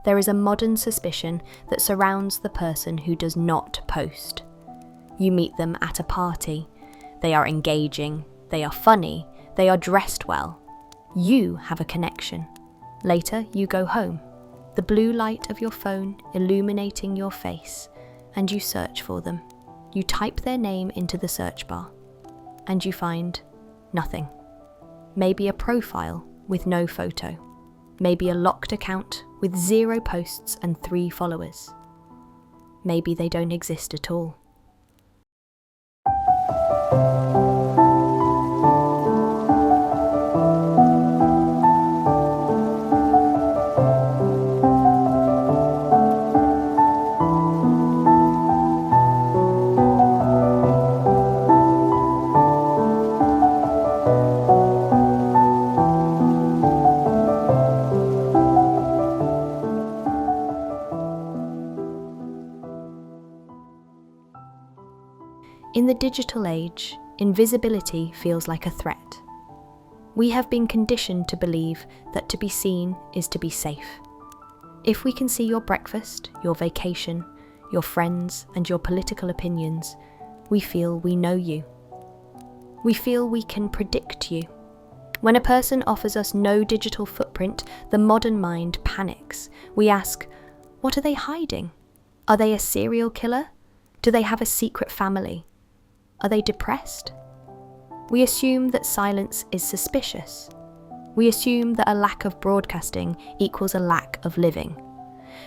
there is a modern suspicion that surrounds the person who does not post. You meet them at a party. They are engaging, they are funny, they are dressed well. You have a connection. Later, you go home, the blue light of your phone illuminating your face, and you search for them. You type their name into the search bar, and you find nothing. Maybe a profile with no photo. Maybe a locked account with 0 posts and 3 followers. Maybe they don't exist at all. In the digital age, invisibility feels like a threat. We have been conditioned to believe that to be seen is to be safe. If we can see your breakfast, your vacation, your friends, and your political opinions, we feel we know you. We feel we can predict you. When a person offers us no digital footprint, the modern mind panics. We ask, what are they hiding? Are they a serial killer? Do they have a secret family? Are they depressed? We assume that silence is suspicious. We assume that a lack of broadcasting equals a lack of living.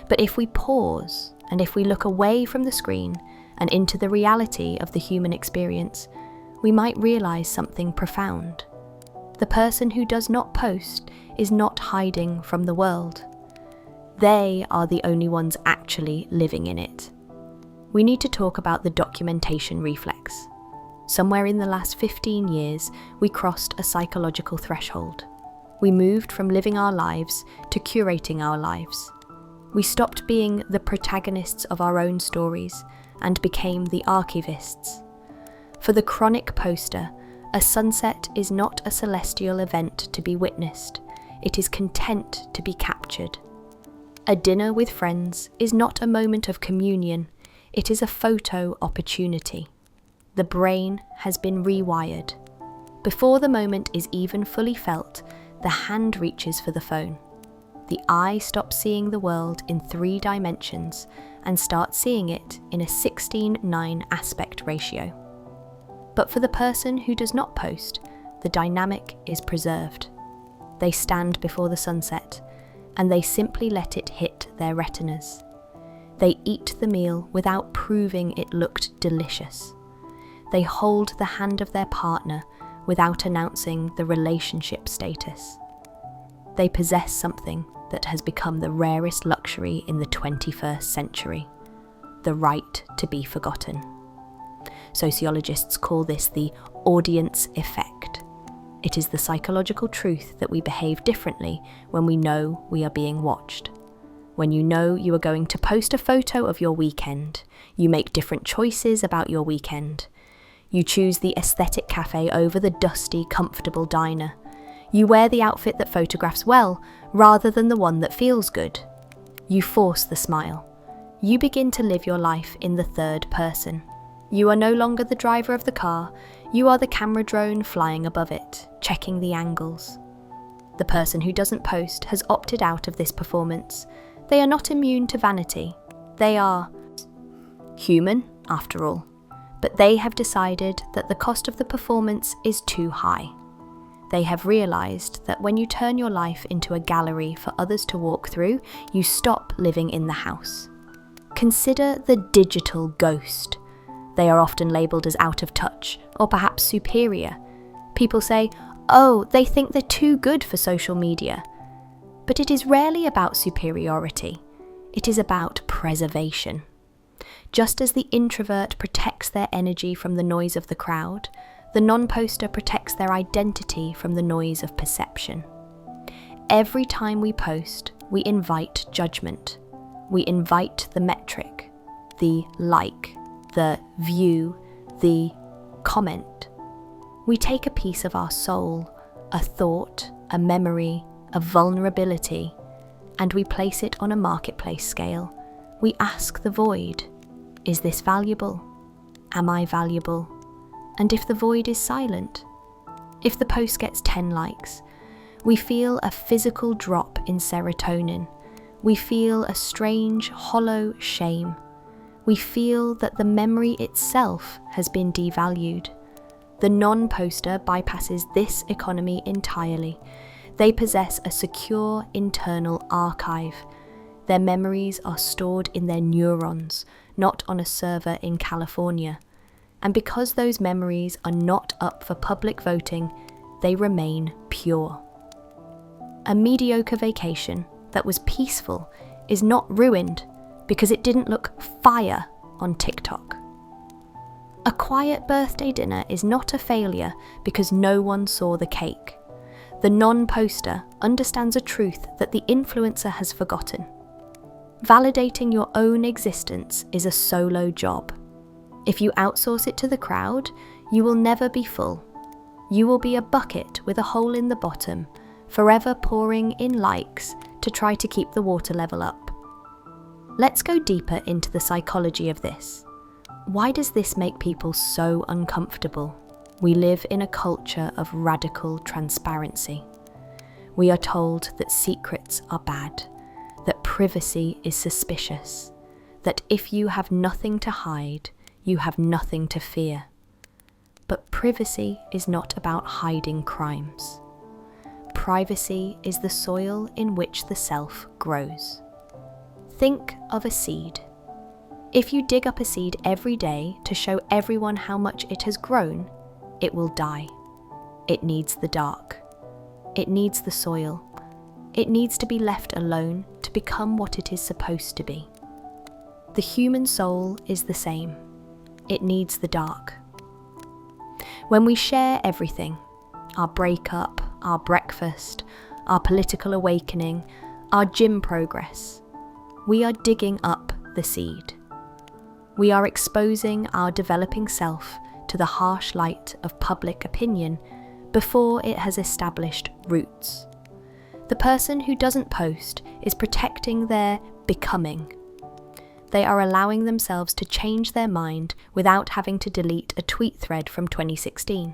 But if we pause, and if we look away from the screen and into the reality of the human experience, we might realise something profound. The person who does not post is not hiding from the world. They are the only ones actually living in it. We need to talk about the documentation reflex. Somewhere in the last 15 years, we crossed a psychological threshold. We moved from living our lives to curating our lives. We stopped being the protagonists of our own stories and became the archivists. For the chronic poster, a sunset is not a celestial event to be witnessed, it is content to be captured. A dinner with friends is not a moment of communion, it is a photo opportunity. The brain has been rewired. Before the moment is even fully felt, the hand reaches for the phone. The eye stops seeing the world in 3 dimensions and starts seeing it in a 16:9 aspect ratio. But for the person who does not post, the dynamic is preserved. They stand before the sunset, and they simply let it hit their retinas. They eat the meal without proving it looked delicious. They hold the hand of their partner without announcing the relationship status. They possess something that has become the rarest luxury in the 21st century, the right to be forgotten. Sociologists call this the audience effect. It is the psychological truth that we behave differently when we know we are being watched. When you know you are going to post a photo of your weekend, you make different choices about your weekend. You choose the aesthetic cafe over the dusty, comfortable diner. You wear the outfit that photographs well, rather than the one that feels good. You force the smile. You begin to live your life in the third person. You are no longer the driver of the car, you are the camera drone flying above it, checking the angles. The person who doesn't post has opted out of this performance. They are not immune to vanity. They are human, after all. But they have decided that the cost of the performance is too high. They have realised that when you turn your life into a gallery for others to walk through, you stop living in the house. Consider the digital ghost. They are often labelled as out of touch, or perhaps superior. People say, oh, they think they're too good for social media. But it is rarely about superiority. It is about preservation. Just as the introvert protects their energy from the noise of the crowd, the non-poster protects their identity from the noise of perception. Every time we post, we invite judgment. We invite the metric, the like, the view, the comment. We take a piece of our soul, a thought, a memory, a vulnerability, and we place it on a marketplace scale. We ask the void, is this valuable? Am I valuable? And if the void is silent, if the post gets 10 likes, we feel a physical drop in serotonin. We feel a strange, hollow shame. We feel that the memory itself has been devalued. The non-poster bypasses this economy entirely. They possess a secure internal archive. Their memories are stored in their neurons, not on a server in California. And because those memories are not up for public voting, they remain pure. A mediocre vacation that was peaceful is not ruined because it didn't look fire on TikTok. A quiet birthday dinner is not a failure because no one saw the cake. The non-poster understands a truth that the influencer has forgotten. Validating your own existence is a solo job. If you outsource it to the crowd, you will never be full. You will be a bucket with a hole in the bottom, forever pouring in likes to try to keep the water level up. Let's go deeper into the psychology of this. Why does this make people so uncomfortable? We live in a culture of radical transparency. We are told that secrets are bad, that privacy is suspicious, that if you have nothing to hide, you have nothing to fear. But privacy is not about hiding crimes. Privacy is the soil in which the self grows. Think of a seed. If you dig up a seed every day to show everyone how much it has grown, it will die. It needs the dark. It needs the soil. It needs to be left alone to become what it is supposed to be. The human soul is the same. It needs the dark. When we share everything, our breakup, our breakfast, our political awakening, our gym progress, we are digging up the seed. We are exposing our developing self to the harsh light of public opinion before it has established roots. The person who doesn't post is protecting their becoming. They are allowing themselves to change their mind without having to delete a tweet thread from 2016.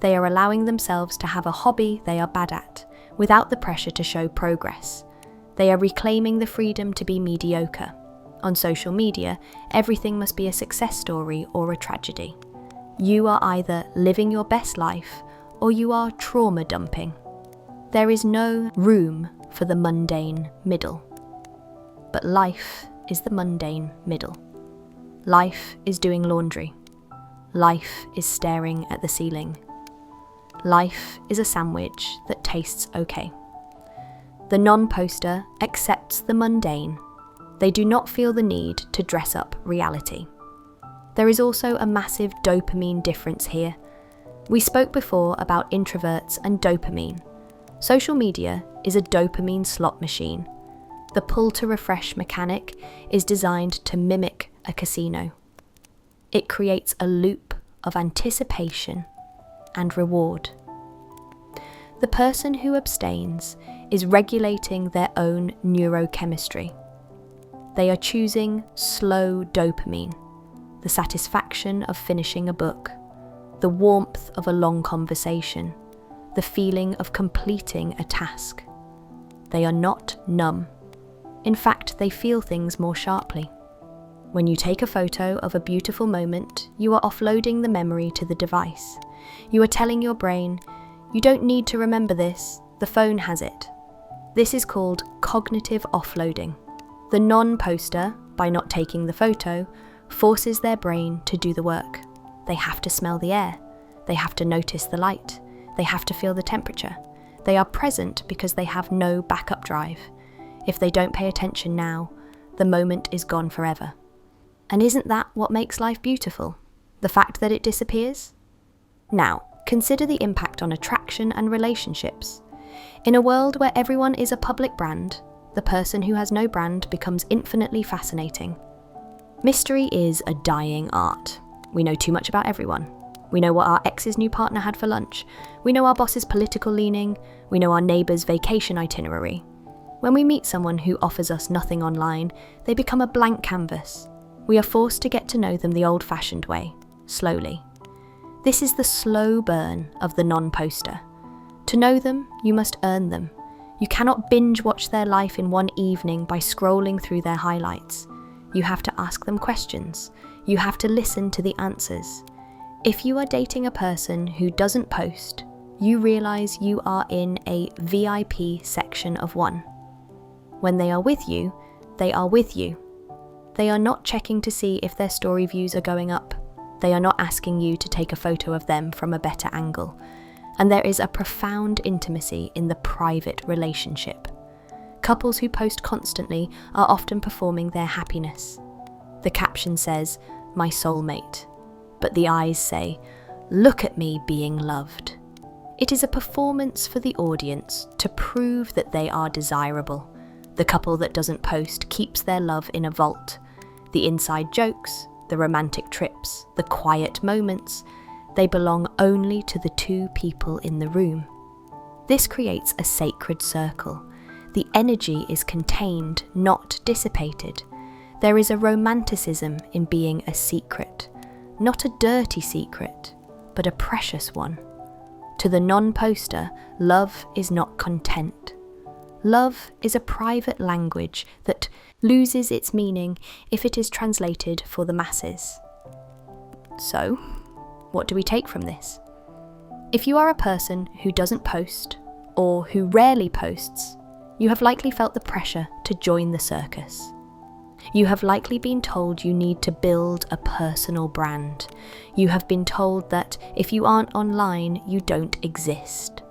They are allowing themselves to have a hobby they are bad at, without the pressure to show progress. They are reclaiming the freedom to be mediocre. On social media, everything must be a success story or a tragedy. You are either living your best life or you are trauma dumping. There is no room for the mundane middle. But life is the mundane middle. Life is doing laundry. Life is staring at the ceiling. Life is a sandwich that tastes okay. The non-poster accepts the mundane. They do not feel the need to dress up reality. There is also a massive dopamine difference here. We spoke before about introverts and dopamine. Social media is a dopamine slot machine. The pull to refresh mechanic is designed to mimic a casino. It creates a loop of anticipation and reward. The person who abstains is regulating their own neurochemistry. They are choosing slow dopamine, the satisfaction of finishing a book, the warmth of a long conversation, the feeling of completing a task. They are not numb. In fact, they feel things more sharply. When you take a photo of a beautiful moment, you are offloading the memory to the device. You are telling your brain, you don't need to remember this, the phone has it. This is called cognitive offloading. The non-poster, by not taking the photo, forces their brain to do the work. They have to smell the air. They have to notice the light. They have to feel the temperature. They are present because they have no backup drive. If they don't pay attention now, the moment is gone forever. And isn't that what makes life beautiful? The fact that it disappears? Now, consider the impact on attraction and relationships. In a world where everyone is a public brand, the person who has no brand becomes infinitely fascinating. Mystery is a dying art. We know too much about everyone. We know what our ex's new partner had for lunch. We know our boss's political leaning. We know our neighbour's vacation itinerary. When we meet someone who offers us nothing online, they become a blank canvas. We are forced to get to know them the old-fashioned way, slowly. This is the slow burn of the non-poster. To know them, you must earn them. You cannot binge watch their life in one evening by scrolling through their highlights. You have to ask them questions. You have to listen to the answers. If you are dating a person who doesn't post, you realize you are in a VIP section of one. When they are with you, they are with you. They are not checking to see if their story views are going up. They are not asking you to take a photo of them from a better angle. And there is a profound intimacy in the private relationship. Couples who post constantly are often performing their happiness. The caption says, "My soulmate," but the eyes say, "Look at me being loved." It is a performance for the audience to prove that they are desirable. The couple that doesn't post keeps their love in a vault. The inside jokes, the romantic trips, the quiet moments, they belong only to the two people in the room. This creates a sacred circle. The energy is contained, not dissipated. There is a romanticism in being a secret, not a dirty secret, but a precious one. To the non-poster, love is not content. Love is a private language that loses its meaning if it is translated for the masses. So, what do we take from this? If you are a person who doesn't post, or who rarely posts, you have likely felt the pressure to join the circus. You have likely been told you need to build a personal brand. You have been told that if you aren't online, you don't exist.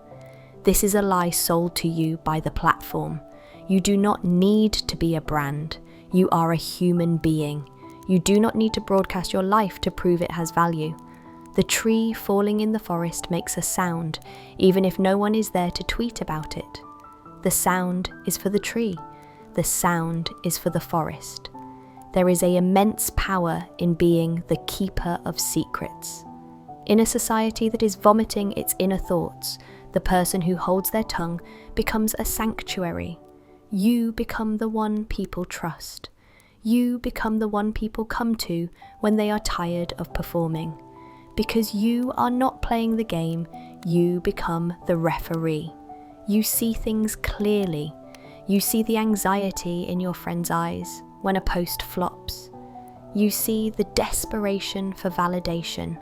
This is a lie sold to you by the platform. You do not need to be a brand. You are a human being. You do not need to broadcast your life to prove it has value. The tree falling in the forest makes a sound, even if no one is there to tweet about it. The sound is for the tree. The sound is for the forest. There is an immense power in being the keeper of secrets. In a society that is vomiting its inner thoughts, the person who holds their tongue becomes a sanctuary. You become the one people trust. You become the one people come to when they are tired of performing. Because you are not playing the game, you become the referee. You see things clearly. You see the anxiety in your friend's eyes when a post flops. You see the desperation for validation,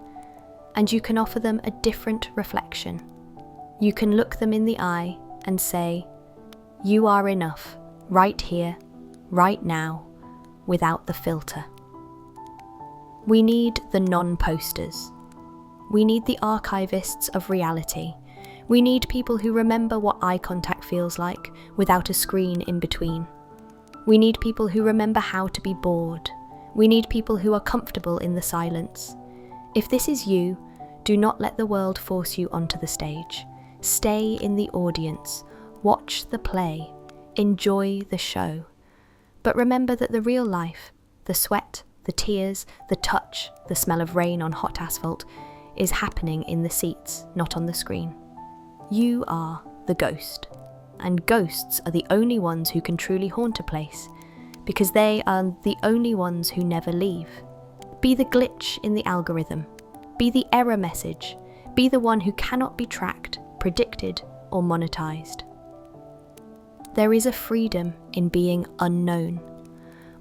and you can offer them a different reflection. You can look them in the eye and say, "You are enough, right here, right now, without the filter." We need the non-posters. We need the archivists of reality. We need people who remember what eye contact feels like without a screen in between. We need people who remember how to be bored. We need people who are comfortable in the silence. If this is you, do not let the world force you onto the stage. Stay in the audience. Watch the play. Enjoy the show. But remember that the real life, the sweat, the tears, the touch, the smell of rain on hot asphalt, is happening in the seats, not on the screen. You are the ghost, and ghosts are the only ones who can truly haunt a place, because they are the only ones who never leave. Be the glitch in the algorithm. Be the error message. Be the one who cannot be tracked, predicted, or monetized. There is a freedom in being unknown.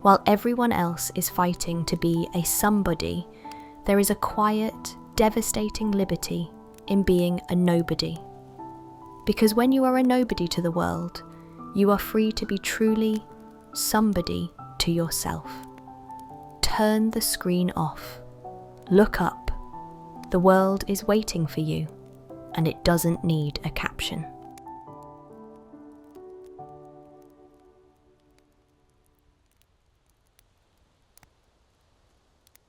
While everyone else is fighting to be a somebody, there is a quiet, devastating liberty in being a nobody. Because when you are a nobody to the world, you are free to be truly somebody to yourself. Turn the screen off. Look up. The world is waiting for you, and it doesn't need a caption.